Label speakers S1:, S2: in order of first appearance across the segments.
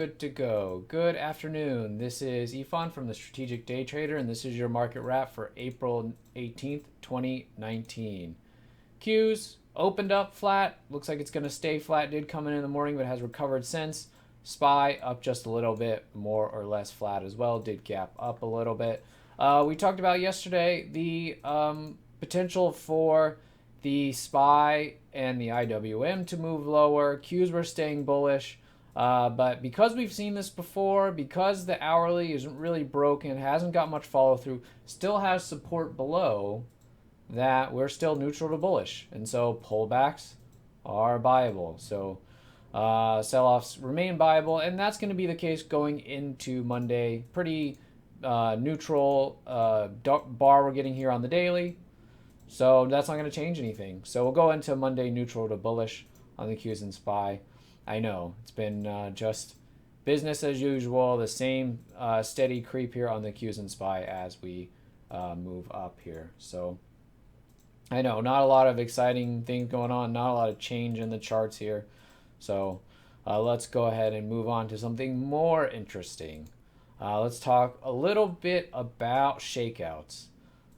S1: Good to go. Good afternoon. This is Ifan from the Strategic Day Trader, and this is your market wrap for April 18th, 2019. Qs opened up flat. Looks like it's going to stay flat. Did come in the morning, but has recovered since. SPY up just a little bit, more or less flat as well. Did gap up a little bit. We talked about yesterday the potential for the SPY and the IWM to move lower. Qs were staying bullish. But because we've seen this before, because the hourly isn't really broken, hasn't got much follow through, still has support below, that we're still neutral to bullish. And so pullbacks are buyable. So sell-offs remain buyable, and that's going to be the case going into Monday. Pretty neutral bar we're getting here on the daily. So that's not going to change anything. So we'll go into Monday neutral to bullish on the Qs and SPY. I know it's been just business as usual, the same steady creep here on the Qs and SPY as we move up here. So I know not a lot of exciting things going on, not a lot of change in the charts here. So let's go ahead and move on to something more interesting. Let's talk a little bit about shakeouts.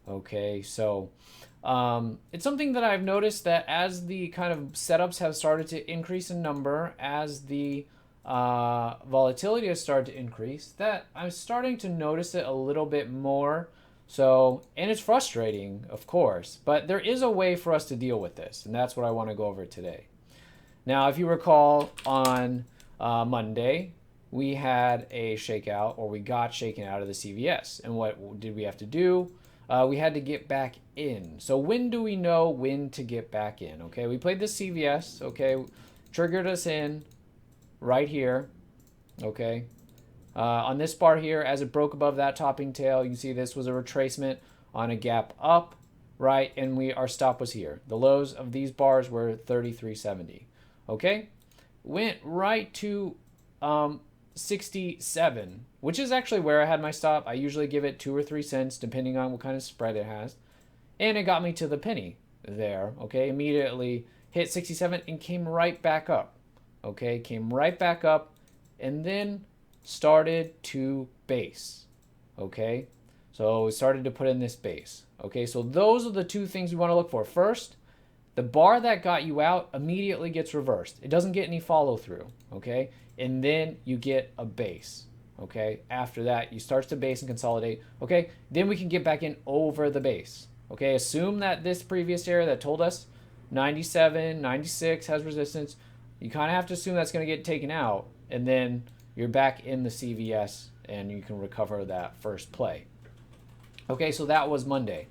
S1: Okay, so it's something that I've noticed that as the kind of setups have started to increase in number, as the volatility has started to increase, that I'm starting to notice it a little bit more. So, and it's frustrating, of course, but there is a way for us to deal with this, and that's what I want to go over today. Now, if you recall, on Monday, we had a shakeout, or we got shaken out of the CVS. And what did we have to do? We had to get back in. So when do we know when to get back in? Okay, we played the CVS. Okay, triggered us in right here. Okay, on this bar here, as it broke above that topping tail, you can see this was a retracement on a gap up, right? And our stop was here. The lows of these bars were 33.70. Okay, went right to 67, which is actually where I had my stop. I usually give it 2 or 3 cents depending on what kind of spread it has, and it got me to the penny there. Okay, immediately hit 67 and came right back up. Okay, came right back up and then started to base. Okay, so we started to put in this base. Okay, so those are the two things we want to look for. First, the bar that got you out immediately gets reversed. It doesn't get any follow through. Okay, and then you get a base. Okay, after that you start to base and consolidate. Okay, then we can get back in over the base. Okay, assume that this previous area that told us 97, 96 has resistance. You kind of have to assume that's going to get taken out, and then you're back in the CVS and you can recover that first play. Okay, so that was Monday.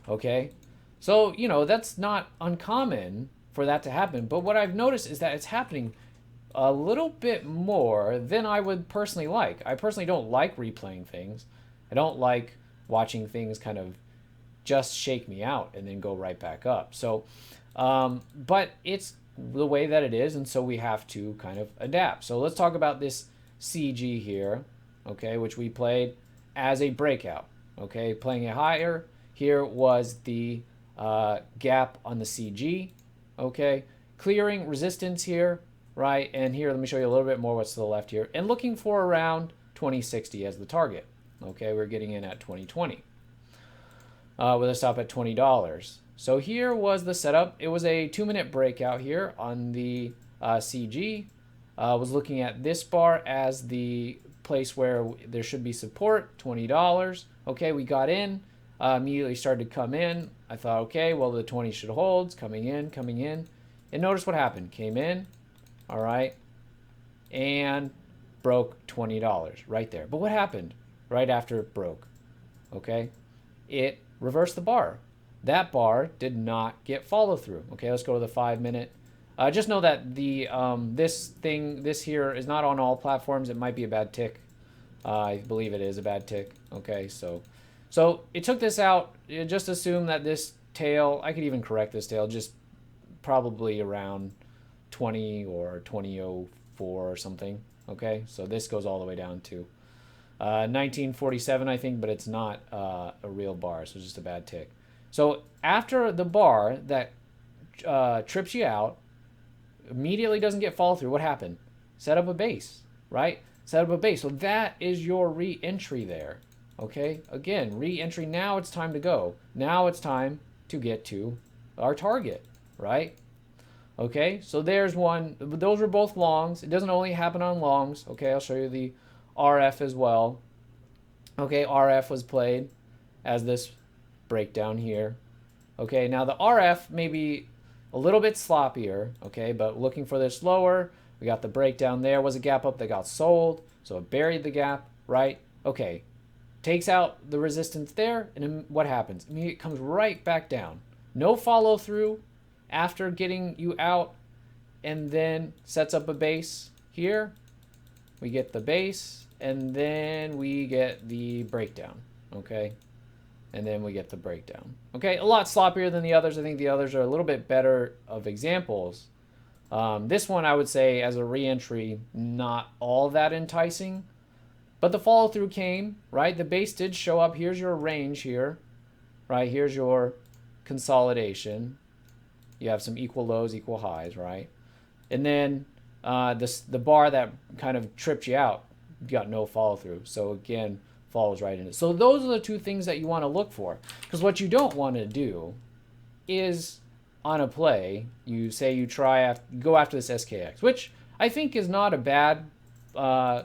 S1: Okay, so that's not uncommon for that to happen, but what I've noticed is that it's happening a little bit more than I would personally like. I personally don't like replaying things. I don't like watching things kind of just shake me out and then go right back up. So, but it's the way that it is, and so we have to kind of adapt. So let's talk about this CG here, okay, which we played as a breakout. Okay, playing it higher. Here was the gap on the CG. Okay, clearing resistance here. Right, and here, let me show you a little bit more what's to the left here. And looking for around 2060 as the target. Okay, we're getting in at 2020 with a stop at $20. So here was the setup. It was a 2-minute breakout here on the CG. Was looking at this bar as the place where there should be support, $20. Okay, we got in, immediately started to come in. I thought, okay, well, the 20 should hold. It's coming in. And notice what happened. Came in. All right, and broke $20 right there. But what happened right after it broke? Okay, it reversed the bar. That bar did not get follow through. Okay, let's go to the 5-minute. Just know that the this here is not on all platforms. It might be a bad tick. I believe it is a bad tick. Okay, so it took this out. Just assume that this tail, I could even correct this tail, just probably around 20 or 2004 or something. Okay, so this goes all the way down to 1947, I think, but it's not a real bar, so it's just a bad tick. So after the bar that trips you out, immediately doesn't get follow through, what happened? Set up a base, right? set up a base. So that is your re-entry there. Okay, again, re-entry. Now it's time to go. Now it's time to get to our target, right? Okay, so there's one. Those were both longs. It doesn't only happen on longs. Okay, I'll show you the RF as well. Okay, RF was played as this breakdown here. Okay, now the RF may be a little bit sloppier, okay, but looking for this lower, we got the breakdown there. Was a gap up that got sold, so it buried the gap, right? Okay, takes out the resistance there, and then what happens? I mean, it comes right back down. No follow through after getting you out, and then sets up a base here. We get the base, and then we get the breakdown, okay? And then we get the breakdown. Okay, a lot sloppier than the others. I think the others are a little bit better of examples. This one, I would say, as a re-entry, not all that enticing. But the follow-through came, right? The base did show up. Here's your range here, right? Here's your consolidation. You have some equal lows, equal highs, right? And then the bar that kind of tripped you out, you got no follow-through. So again, follows right in it. So those are the two things that you want to look for. Because what you don't want to do is on a play, you say you go after this SKX, which I think is not a bad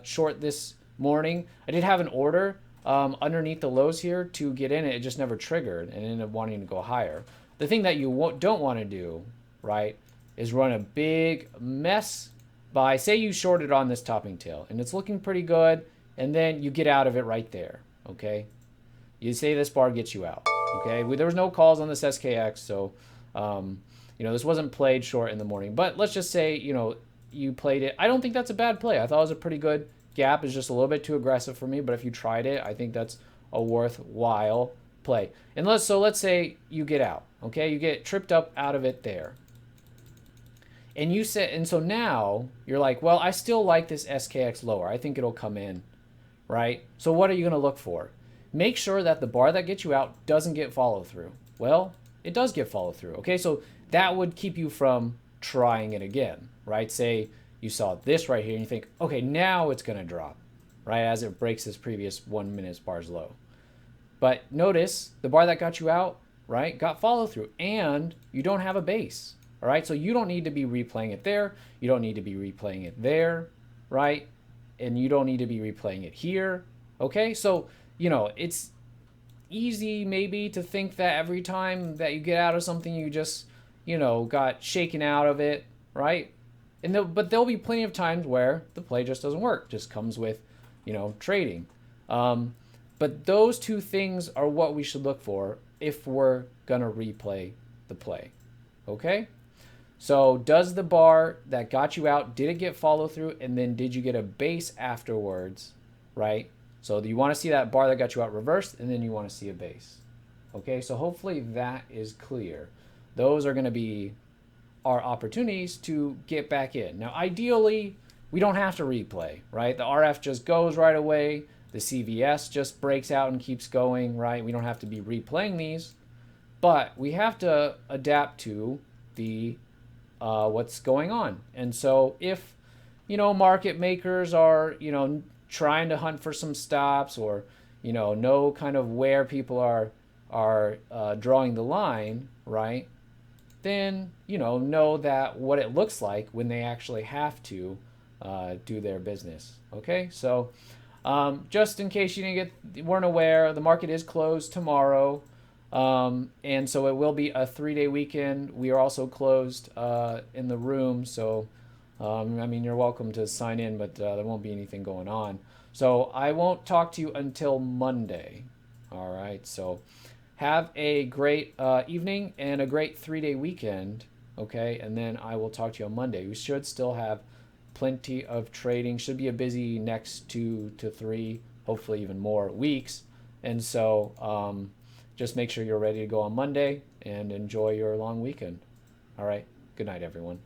S1: short this morning. I did have an order underneath the lows here to get in it. It just never triggered and ended up wanting to go higher. The thing that you don't want to do, right, is run a big mess by, say you shorted on this topping tail and it's looking pretty good, and then you get out of it right there, okay? You say this bar gets you out, okay? There was no calls on this SKX, so, this wasn't played short in the morning. But let's just say, you played it. I don't think that's a bad play. I thought it was a pretty good gap. It's just a little bit too aggressive for me, but if you tried it, I think that's a worthwhile play. And let's say you get out, okay? You get tripped up out of it there. And so now you're like, well, I still like this SKX lower. I think it'll come in, right? So what are you going to look for? Make sure that the bar that gets you out doesn't get follow through. Well, it does get follow through. Okay, so that would keep you from trying it again, right? Say you saw this right here and you think, okay, now it's going to drop, right? As it breaks this previous 1 minute bar's low. But notice the bar that got you out, right, got follow through, and you don't have a base, all right? So you don't need to be replaying it there. You don't need to be replaying it there, right? And you don't need to be replaying it here, okay? So, it's easy maybe to think that every time that you get out of something, you just, got shaken out of it, right? But there'll be plenty of times where the play just doesn't work, just comes with, trading. But those two things are what we should look for if we're gonna replay the play, okay? So does the bar that got you out, did it get follow through? And then did you get a base afterwards, right? So you want to see that bar that got you out reversed, and then you want to see a base. Okay, so hopefully that is clear. Those are going to be our opportunities to get back in. Now, ideally, we don't have to replay, right? The RF just goes right away. The CVS just breaks out and keeps going, right? We don't have to be replaying these, but we have to adapt to the what's going on. And so if, market makers are, trying to hunt for some stops, or, know kind of where people are drawing the line, right? Then, know that what it looks like when they actually have to do their business. Okay, so just in case you weren't aware, the market is closed tomorrow. And so it will be a 3-day weekend. We are also closed in the room, so you're welcome to sign in, but there won't be anything going on. So I won't talk to you until Monday. All right, so have a great evening and a great 3-day weekend, okay? And then I will talk to you on Monday. We should still have plenty of trading. Should be a busy next 2 to 3, hopefully even more weeks. And so just make sure you're ready to go on Monday and enjoy your long weekend. All right, good night, everyone.